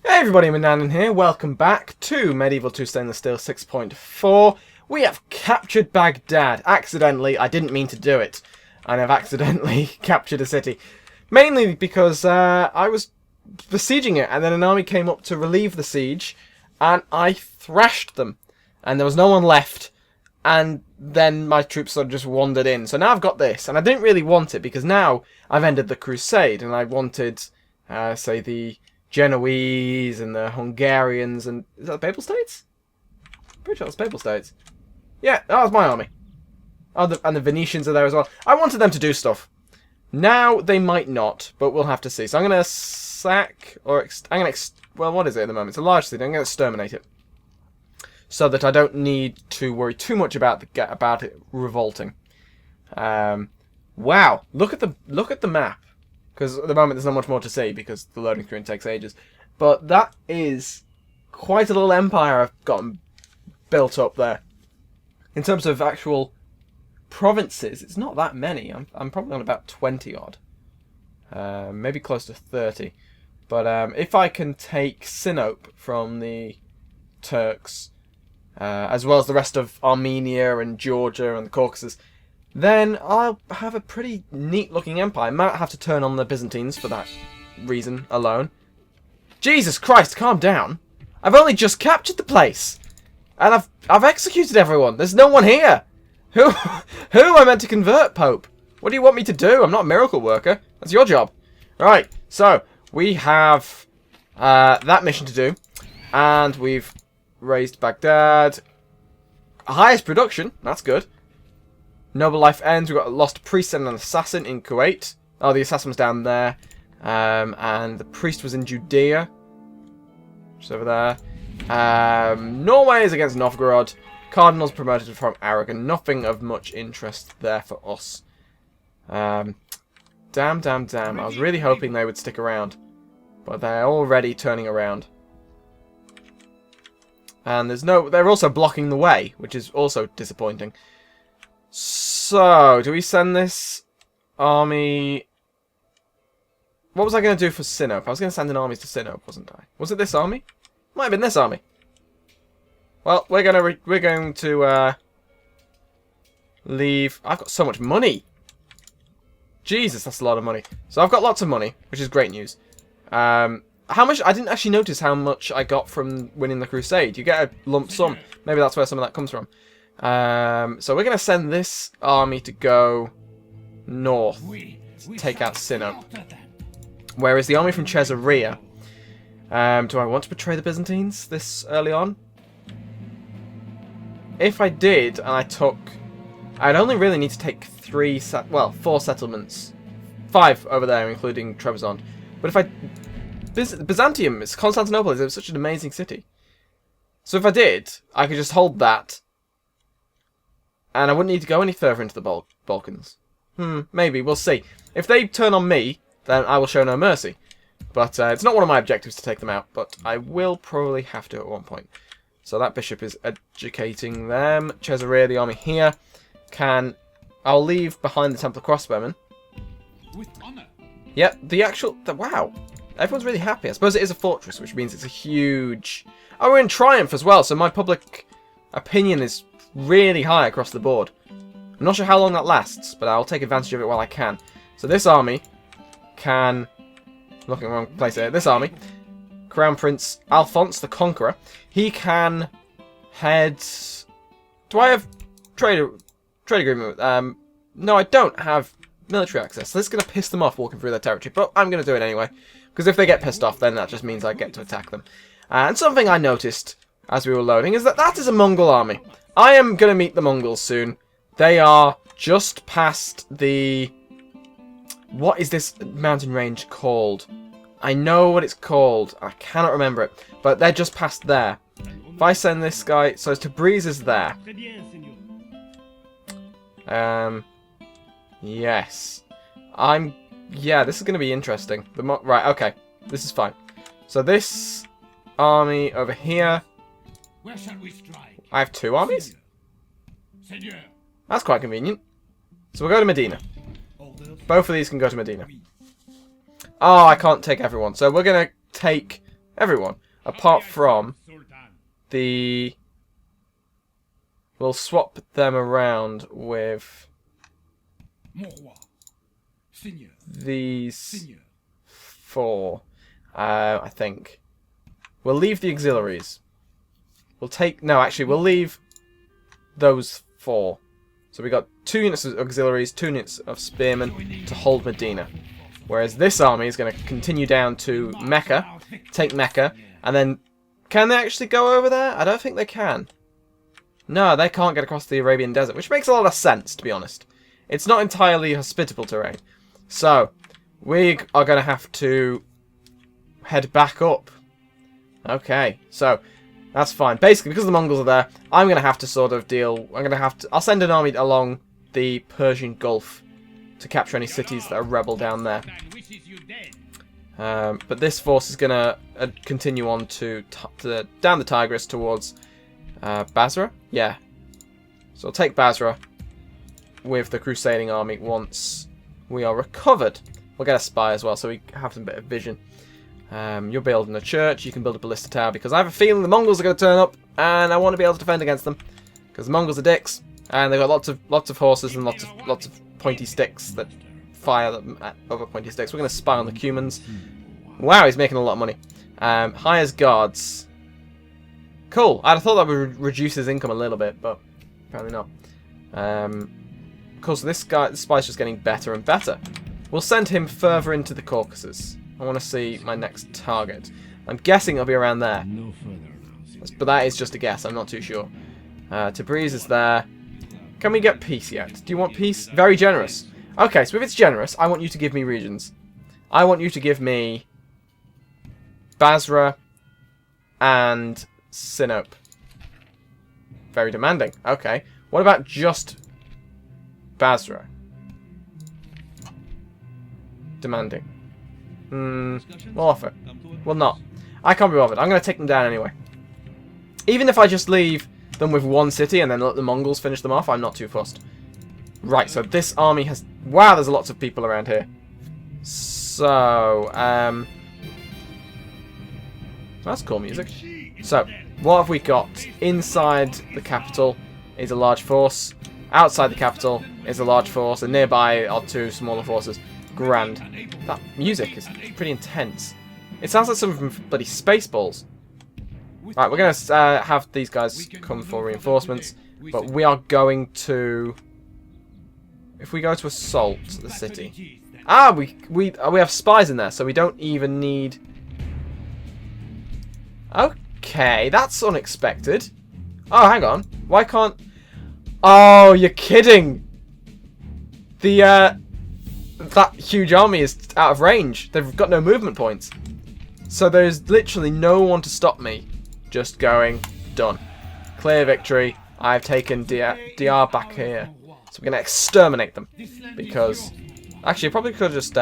Hey everybody, Manannan here. Welcome back to Medieval 2 Stainless Steel 6.4. We have captured Baghdad. Accidentally, I didn't mean to do it. And I've accidentally captured a city. Mainly because I was besieging it, and then an army came up to relieve the siege, and I thrashed them. And there was no one left. And then my troops sort of just wandered in. So now I've got this, and I didn't really want it, because now I've ended the Crusade, and I wanted, say, the Genoese and the Hungarians and... Is that the Papal States? Pretty sure it's Papal States. Yeah, that was my army. Oh, and the Venetians are there as well. I wanted them to do stuff. Now they might not, but we'll have to see. So I'm going to sack, or... I'm going to... Well, what is it at the moment? It's a large city. I'm going to exterminate it. So that I don't need to worry too much about it revolting. Wow, look at the map. Because at the moment there's not much more to see because the loading screen takes ages. But that is quite a little empire I've gotten built up there. In terms of actual provinces, it's not that many. I'm probably on about 20 odd. Maybe close to 30. But if I can take Sinope from the Turks, as well as the rest of Armenia and Georgia and the Caucasus, then I'll have a pretty neat-looking empire. I might have to turn on the Byzantines for that reason alone. Jesus Christ, calm down. I've only just captured the place. And I've executed everyone. There's no one here. Who am I meant to convert, Pope? What do you want me to do? I'm not a miracle worker. That's your job. Right, so we have that mission to do. And we've raised Baghdad. Highest production. That's good. Noble life ends. We've got a lost priest and an assassin in Kuwait. Oh, the assassin was down there. And the priest was in Judea. Just over there. Norway is against Novgorod. Cardinals promoted from Aragon. Nothing of much interest there for us. Damn. I was really hoping they would stick around. But they're already turning around. And they're also blocking the way, which is also disappointing. So, do we send this army... What was I going to do for Sinope? I was going to send an army to Sinope, wasn't I? Was it this army? Might have been this army. Well, we're going to leave... I've got so much money! Jesus, that's a lot of money. So I've got lots of money, which is great news. How much... I didn't actually notice how much I got from winning the Crusade. You get a lump sum. Maybe that's where some of that comes from. So we're going to send this army to go north to take out Sinope. Whereas the army from Caesarea, do I want to betray the Byzantines this early on? If I did, and I took... I'd only really need to take 4 settlements. 5 over there, including Trebizond. But if I... Byzantium, Constantinople is such an amazing city. So if I did, I could just hold that. And I wouldn't need to go any further into the Balkans. Maybe. We'll see. If they turn on me, then I will show no mercy. But it's not one of my objectives to take them out. But I will probably have to at one point. So that bishop is educating them. Caesarea, the army here, I'll leave behind the Temple Crossbowmen. With honor. Yep, wow. Everyone's really happy. I suppose it is a fortress, which means it's a huge... Oh, we're in triumph as well, so my public opinion is really high across the board. I'm not sure how long that lasts, but I'll take advantage of it while I can. So this army can... Looking in the wrong place here. This army, Crown Prince Alphonse the Conqueror, he can head... Do I have trade agreement with... No, I don't have military access. So this is going to piss them off walking through their territory, but I'm going to do it anyway. Because if they get pissed off, then that just means I get to attack them. And something I noticed as we were loading is that is a Mongol army. I am going to meet the Mongols soon. They are just past the... What is this mountain range called? I know what it's called. I cannot remember it. But they're just past there. If I send this guy... So Tabriz is there. Yes. Yeah, this is going to be interesting. Right, okay. This is fine. So this army over here... Where shall we strike? I have 2 armies? Seigneur. That's quite convenient. So we'll go to Medina. Both of these can go to Medina. Oh, I can't take everyone. So we're going to take Everyone. Apart from Sultan. the... We'll swap them around with Mon roi. Seigneur. these Seigneur. 4, I think. We'll leave the auxiliaries. We'll take... No, actually, we'll leave those 4. So we got 2 units of auxiliaries, 2 units of spearmen to hold Medina. Whereas this army is going to continue down to Mecca, take Mecca, and then... Can they actually go over there? I don't think they can. No, they can't get across the Arabian Desert, which makes a lot of sense, to be honest. It's not entirely hospitable terrain. So, we are going to have to head back up. Okay, so that's fine. Basically, because the Mongols are there, I'm going to have to sort of deal... I'll send an army along the Persian Gulf to capture any cities that are rebel down there. But this force is going to continue on down the Tigris towards Basra. Yeah. So I'll take Basra with the Crusading army once we are recovered. We'll get a spy as well, so we have some bit of vision. You're building a church. You can build a ballista tower because I have a feeling the Mongols are going to turn up, and I want to be able to defend against them because the Mongols are dicks, and they've got lots of horses and lots of pointy sticks that fire them at other pointy sticks. We're going to spy on the Cumans. Wow, he's making a lot of money. Hires guards. Cool. I'd have thought that would reduce his income a little bit, but apparently not. Of course, this spy's just getting better and better. We'll send him further into the Caucasus. I want to see my next target. I'm guessing it'll be around there. No further announcements. But that is just a guess. I'm not too sure. Tabriz is there. Can we get peace yet? Do you want peace? Very generous. Okay, so if it's generous, I want you to give me regions. I want you to give me Basra and Sinop. Very demanding. Okay. What about just Basra? Demanding. We'll offer. Well, not. I can't be bothered. I'm going to take them down anyway. Even if I just leave them with one city and then let the Mongols finish them off, I'm not too fussed. Right, so this army has... Wow, there's lots of people around here. So, that's cool music. So, what have we got? Inside the capital is a large force. Outside the capital is a large force. And nearby are 2 smaller forces. Grand. That music is pretty intense. It sounds like some bloody Spaceballs. Right, we're going to have these guys come for reinforcements. But we are going to... If we go to assault the city... Ah, we have spies in there, so we don't even need... Okay, that's unexpected. Oh, hang on. Why can't... Oh, you're kidding! That huge army is out of range. They've got no movement points. So there's literally no one to stop me. Just going, done. Clear victory. I've taken DR back here. So we're going to exterminate them. Because... Actually, I probably could have just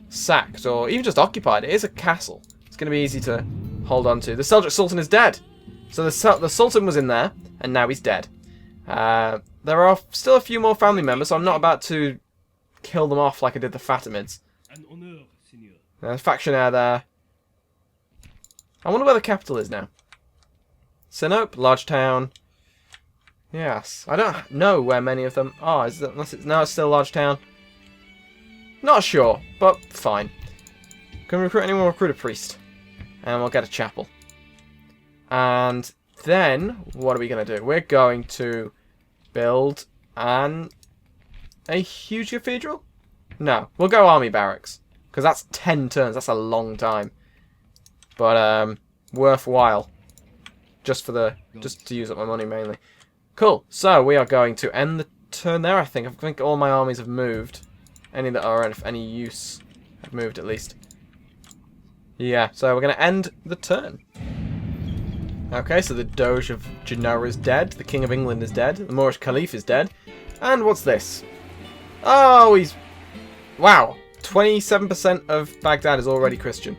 sacked or even just occupied. It is a castle. It's going to be easy to hold on to. The Seljuk Sultan is dead. So the Sultan was in there, and now he's dead. There are still a few more family members, so I'm not about to kill them off like I did the Fatimids. There's a factionaire there. I wonder where the capital is now. Sinop, large town. Yes, I don't know where many of them are. Unless it's now it's still a large town. Not sure, but fine. Can we recruit anyone? We'll recruit a priest. And we'll get a chapel. And then, what are we going to do? We're going to build a huge cathedral? No, we'll go army barracks. Because that's 10 turns. That's a long time. But, worthwhile. Just to use up my money mainly. Cool. So, we are going to end the turn there, I think. I think all my armies have moved. Any that are of any use have moved, at least. Yeah, so we're going to end the turn. Okay, so the Doge of Genoa is dead. The King of England is dead. The Moorish Caliph is dead. And what's this? Oh, he's... Wow. 27% of Baghdad is already Christian.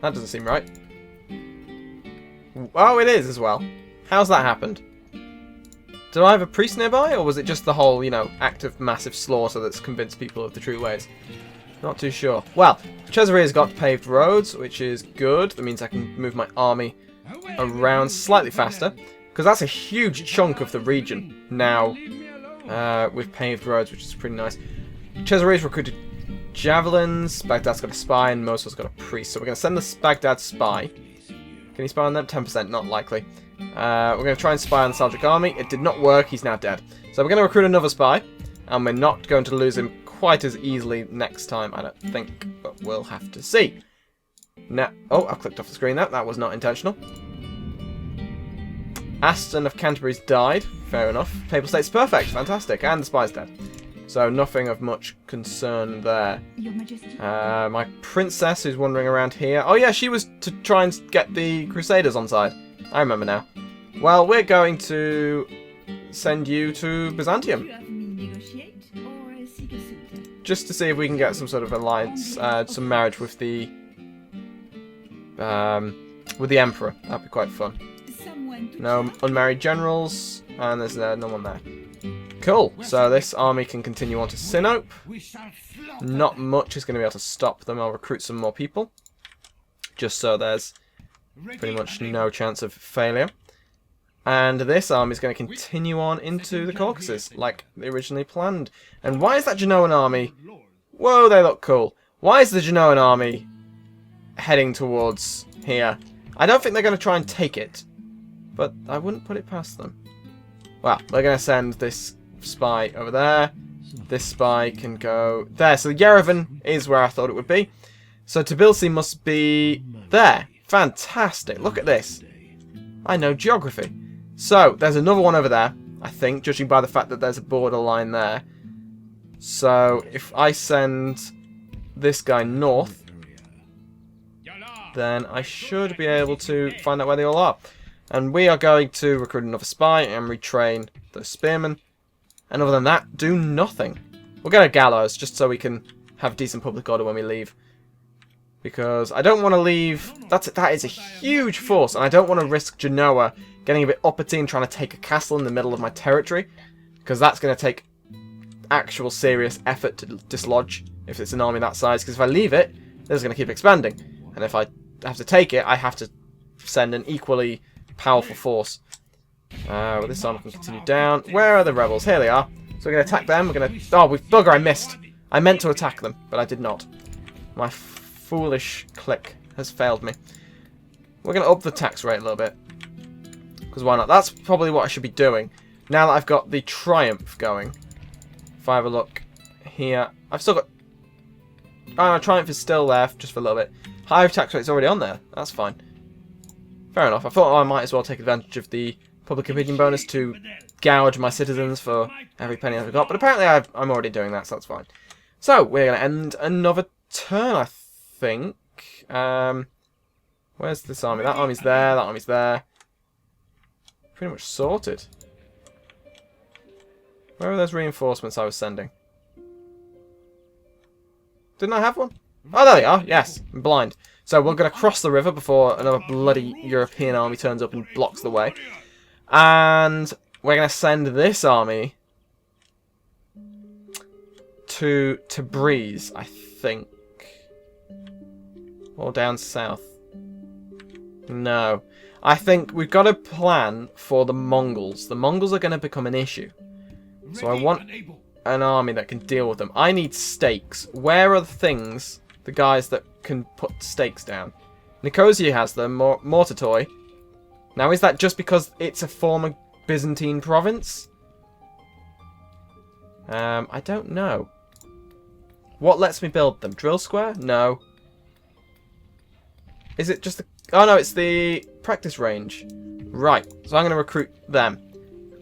That doesn't seem right. Oh, it is as well. How's that happened? Did I have a priest nearby, or was it just the whole, you know, act of massive slaughter that's convinced people of the true ways? Not too sure. Well, Cesarea's got paved roads, which is good. That means I can move my army around slightly faster. Because that's a huge chunk of the region now with paved roads, which is pretty nice. Cesarea's recruited javelins. Baghdad's got a spy, and Mosul's got a priest. So we're going to send this Baghdad spy. Can he spy on them? 10%, not likely. We're going to try and spy on the Seljuk army. It did not work. He's now dead. So we're going to recruit another spy. And we're not going to lose him quite as easily next time, I don't think. But we'll have to see. Now, oh, I've clicked off the screen there. That was not intentional. Aston of Canterbury's died. Fair enough. Papal States perfect. Fantastic. And the spy's dead. So nothing of much concern there. My princess who's wandering around here. Oh yeah, she was to try and get the Crusaders on side. I remember now. Well, we're going to send you to Byzantium. Just to see if we can get some sort of alliance, some marriage with the Emperor. That'd be quite fun. No unmarried generals, and there's no one there. Cool, so this army can continue on to Sinope. Not much is going to be able to stop them. I'll recruit some more people. Just so there's pretty much no chance of failure. And this army is going to continue on into the Caucasus, like they originally planned. And why is that Genoan army... Whoa, they look cool. Why is the Genoan army heading towards here? I don't think they're going to try and take it. But I wouldn't put it past them. Well, we're going to send this spy over there. This spy can go there. So Yerevan is where I thought it would be. So Tbilisi must be there. Fantastic. Look at this. I know geography. So, there's another one over there, I think, judging by the fact that there's a borderline there. So, if I send this guy north, then I should be able to find out where they all are. And we are going to recruit another spy and retrain the spearmen. And other than that, do nothing. We'll get a gallows, just so we can have decent public order when we leave. Because I don't want to leave... That is a huge force, and I don't want to risk Genoa getting a bit uppity and trying to take a castle in the middle of my territory. Because that's going to take actual serious effort to dislodge if it's an army that size. Because if I leave it, it's going to keep expanding. And if I have to take it, I have to send an equally powerful force. Well, this army can continue down. Where are the rebels? Here they are. So we're going to attack them. We're going to... Oh, bugger, I missed. I meant to attack them, but I did not. My foolish click has failed me. We're going to up the tax rate a little bit. Because why not? That's probably what I should be doing. Now that I've got the Triumph going. If I have a look here. I've still got... Oh, no, Triumph is still there just for a little bit. High tax rate's already on there. That's fine. Fair enough. I thought I might as well take advantage of the public opinion bonus to gouge my citizens for every penny I've got. But apparently I'm already doing that, so that's fine. So, we're going to end another turn, I think. Where's this army? That army's there. That army's there. Pretty much sorted. Where are those reinforcements I was sending? Didn't I have one? Oh, there they are. Yes, I'm blind. So we're going to cross the river before another bloody European army turns up and blocks the way. And we're going to send this army to Tabriz, I think. Or down south. No. I think we've got a plan for the Mongols. The Mongols are going to become an issue. So I want an army that can deal with them. I need stakes. Where are the things, the guys that can put stakes down? Nicosia has them, Mortatoy. Now, is that just because it's a former Byzantine province? I don't know. What lets me build them? Drill square? No. Is it just the... Oh, no, it's the practice range. Right. So I'm going to recruit them.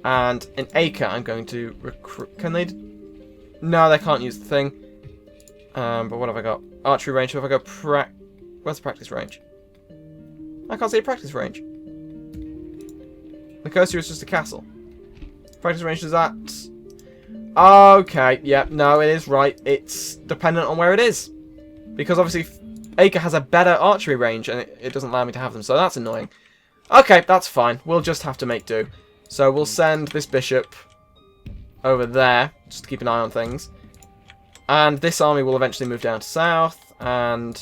And in Acre, I'm going to recruit... Can they... No, they can't use the thing. But what have I got? Archery range. So if I go Where's the practice range? I can't see a practice range. Nicosia is just a castle. Practice range is that... Okay, yeah, no, it is right. It's dependent on where it is. Because obviously Acre has a better archery range and it doesn't allow me to have them, so that's annoying. Okay, that's fine. We'll just have to make do. So we'll send this bishop over there, just to keep an eye on things. And this army will eventually move down to south, and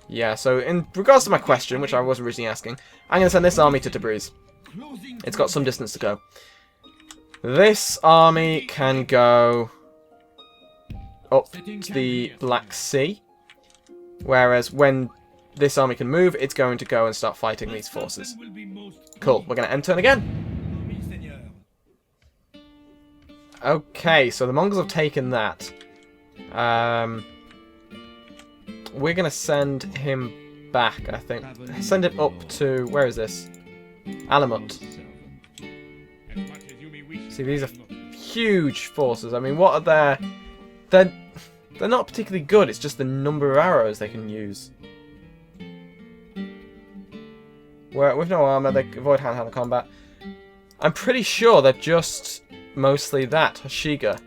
yeah, so in regards to my question, which I was originally asking, I'm going to send this army to Tabriz. It's got some distance to go. This army can go up to the Black Sea, whereas when this army can move, it's going to go and start fighting these forces. Cool, we're going to end turn again. Okay, so the Mongols have taken that. We're going to send him back, I think. Send him up to... Where is this? Alamut. See, these are huge forces. I mean, what are their... They're not particularly good. It's just the number of arrows they can use. With no armor, they avoid hand-to-hand combat. I'm pretty sure they're just mostly that. Hashiga.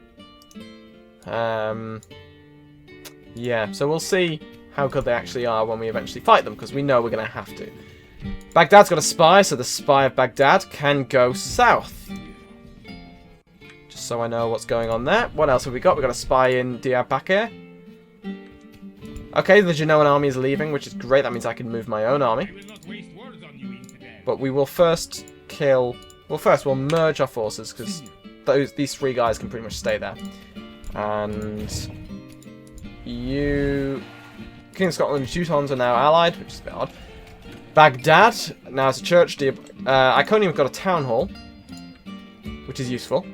Yeah, so we'll see how good they actually are when we eventually fight them, because we know we're going to have to. Baghdad's got a spy, so the spy of Baghdad can go south. Just so I know what's going on there. What else have we got? We've got a spy in Diyarbakir. Okay, the Genoan army is leaving, which is great. That means I can move my own army. But we will first kill... Well, first we'll merge our forces, because these three guys can pretty much stay there. And... King of Scotland and Teutons are now allied, which is a bit odd. Baghdad, now as a church. Iconium have got a town hall, which is useful.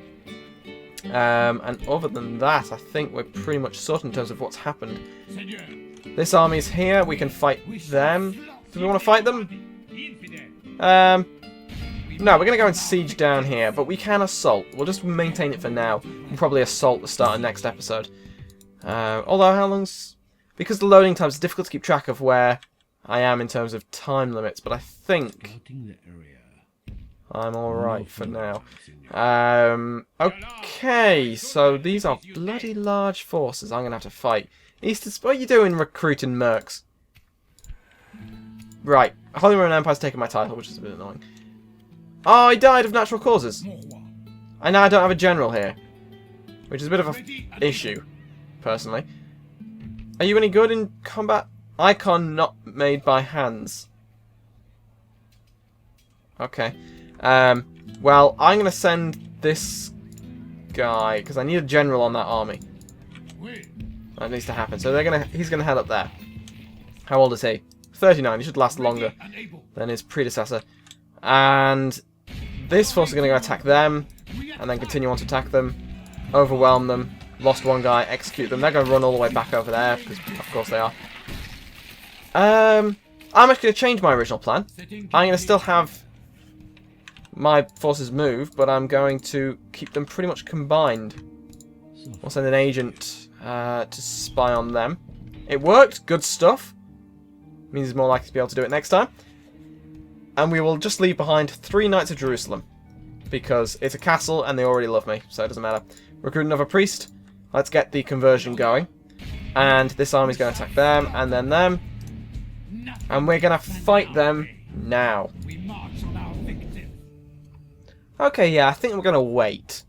And other than that, I think we're pretty much sorted in terms of what's happened. This army's here, we can fight them. Do we want to fight them? No, we're going to go and siege down here, but we can assault. We'll just maintain it for now. We'll probably assault the start of next episode. Although, how long's... Because the loading times, it's difficult to keep track of where I am in terms of time limits, but I think I'm alright for now. Okay, so these are bloody large forces I'm going to have to fight. Eastern, what are you doing recruiting mercs? Right, Holy Roman Empire's taken my title, which is a bit annoying. Oh, I died of natural causes. And now I don't have a general here, which is a bit of an issue, personally. Are you any good in combat? Icon not made by hands. Okay. Well, I'm going to send this guy, because I need a general on that army. That needs to happen. So he's going to head up there. How old is he? 39. He should last longer than his predecessor. And this force is going to go attack them, and then continue on to attack them, overwhelm them. Lost one guy, execute them. They're going to run all the way back over there, because of course they are. I'm actually going to change my original plan. I'm going to still have my forces move, but I'm going to keep them pretty much combined. We'll send an agent to spy on them. It worked. Good stuff. Means he's more likely to be able to do it next time. And we will just leave behind 3 Knights of Jerusalem, because it's a castle and they already love me, so it doesn't matter. Recruit another priest. Let's get the conversion going. And this army's going to attack them, and then them. And we're going to fight them now. Okay, yeah, I think we're going to wait.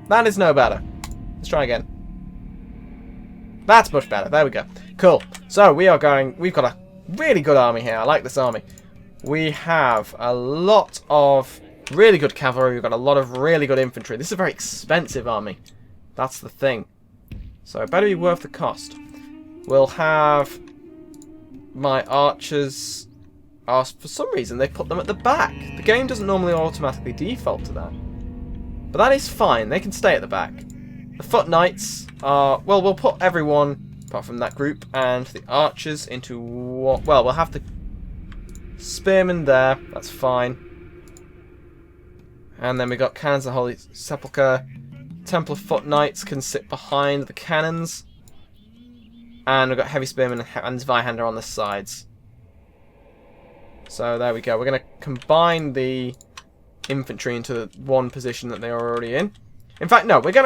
That is no better. Let's try again. That's much better. There we go. Cool. So, we've got a really good army here. I like this army. We have a lot of really good cavalry. We've got a lot of really good infantry. This is a very expensive army. That's the thing. So it better be worth the cost. We'll have my archers. For some reason, they put them at the back. The game doesn't normally automatically default to that. But that is fine. They can stay at the back. The foot knights are... Well, we'll put everyone, apart from that group, and the archers into... Well, we'll have the spearmen there. That's fine. And then we got cannons of Holy Sepulchre. Templar Foot Knights can sit behind the cannons. And we've got heavy spearmen and Zweihander on the sides. So there we go. We're going to combine the infantry into one position that they are already in. In fact, no. I'm going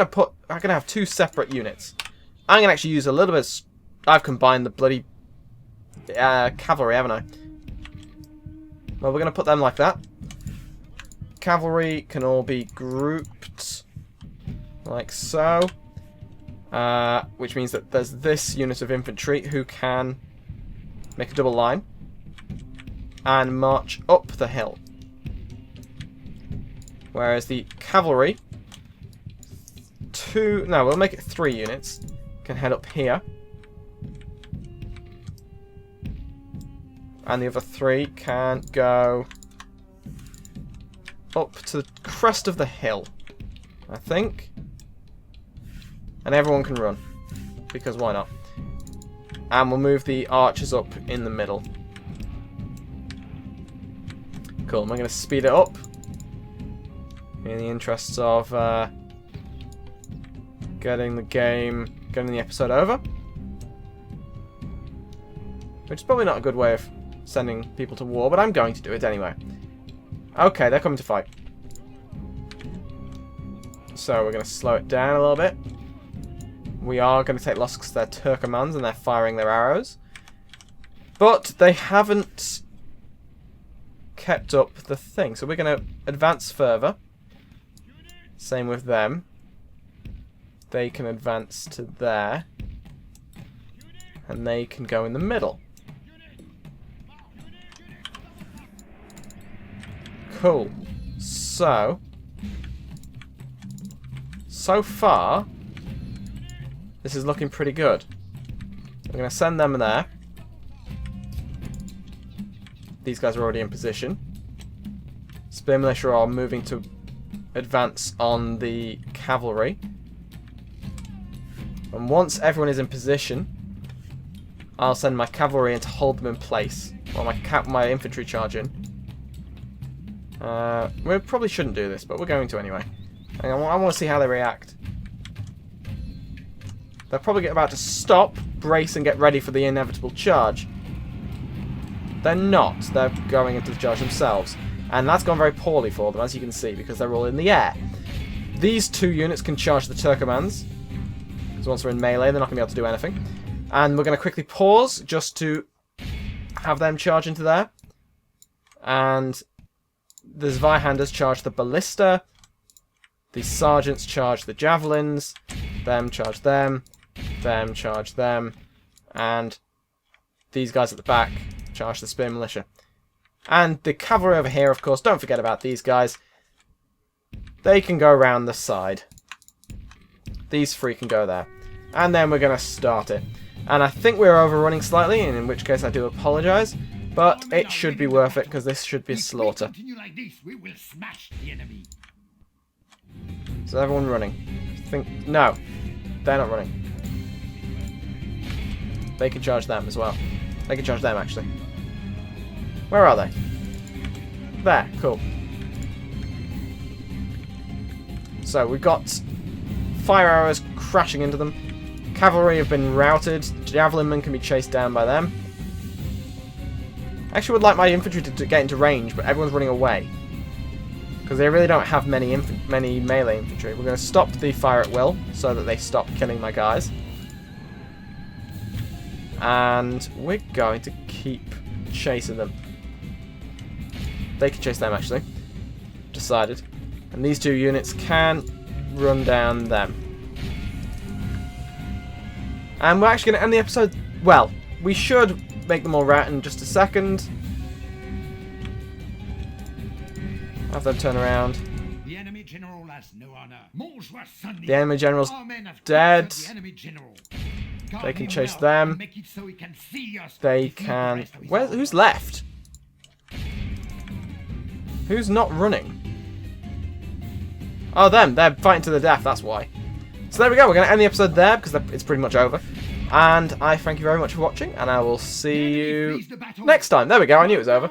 to have 2 separate units. I'm going to actually use a little bit. I've combined the bloody cavalry, haven't I? Well, we're going to put them like that. Cavalry can all be grouped Like so. Which means that there's this unit of infantry who can make a double line and march up the hill. Whereas the cavalry, we'll make it 3 units, can head up here. And the other 3 can go up to the crest of the hill, I think. And everyone can run, because why not? And we'll move the archers up in the middle. Cool, I'm going to speed it up in the interests of getting the episode over. Which is probably not a good way of sending people to war, but I'm going to do it anyway. Okay, they're coming to fight. So we're going to slow it down a little bit. We are going to take loss because they're Turkomans and they're firing their arrows. But they haven't kept up the thing. So we're going to advance further. Same with them. They can advance to there. And they can go in the middle. Cool. So far, this is looking pretty good. I'm going to send them there. These guys are already in position. Spear militia are moving to advance on the cavalry. And once everyone is in position, I'll send my cavalry in to hold them in place while my infantry charge in. We probably shouldn't do this, but we're going to anyway. I want to see how they react. They're probably about to stop, brace, and get ready for the inevitable charge. They're not. They're going into the charge themselves. And that's gone very poorly for them, as you can see, because they're all in the air. These 2 units can charge the Turkomans. Because once they're in melee, they're not going to be able to do anything. And we're going to quickly pause just to have them charge into there. And the Zweihanders charge the ballista. The sergeants charge the javelins. Them charge them. Them charge them. And these guys at the back charge the spear militia. And the cavalry over here, of course, don't forget about these guys. They can go around the side. These 3 can go there. And then we're going to start it. And I think we're overrunning slightly, and in which case I do apologise. But it should be worth it, because this should be a slaughter. Is everyone running? No, they're not running. They can charge them as well. They can charge them, actually. Where are they? There, cool. So we've got fire arrows crashing into them. Cavalry have been routed. Javelin men can be chased down by them. I actually would like my infantry to get into range, but everyone's running away. Because they really don't have many melee infantry. We're going to stop the fire at will, so that they stop killing my guys. And we're going to keep chasing them. They can chase them, actually. Decided. And these 2 units can run down them. And we're actually going to end the episode... Well, we should make them all rout in just a second. Have them turn around. The enemy general has no honor. The enemy general's dead. They can chase them. They can... Who's left? Who's not running? Oh, them. They're fighting to the death, that's why. So there we go. We're going to end the episode there, because it's pretty much over. And I thank you very much for watching, and I will see you next time. There we go. I knew it was over.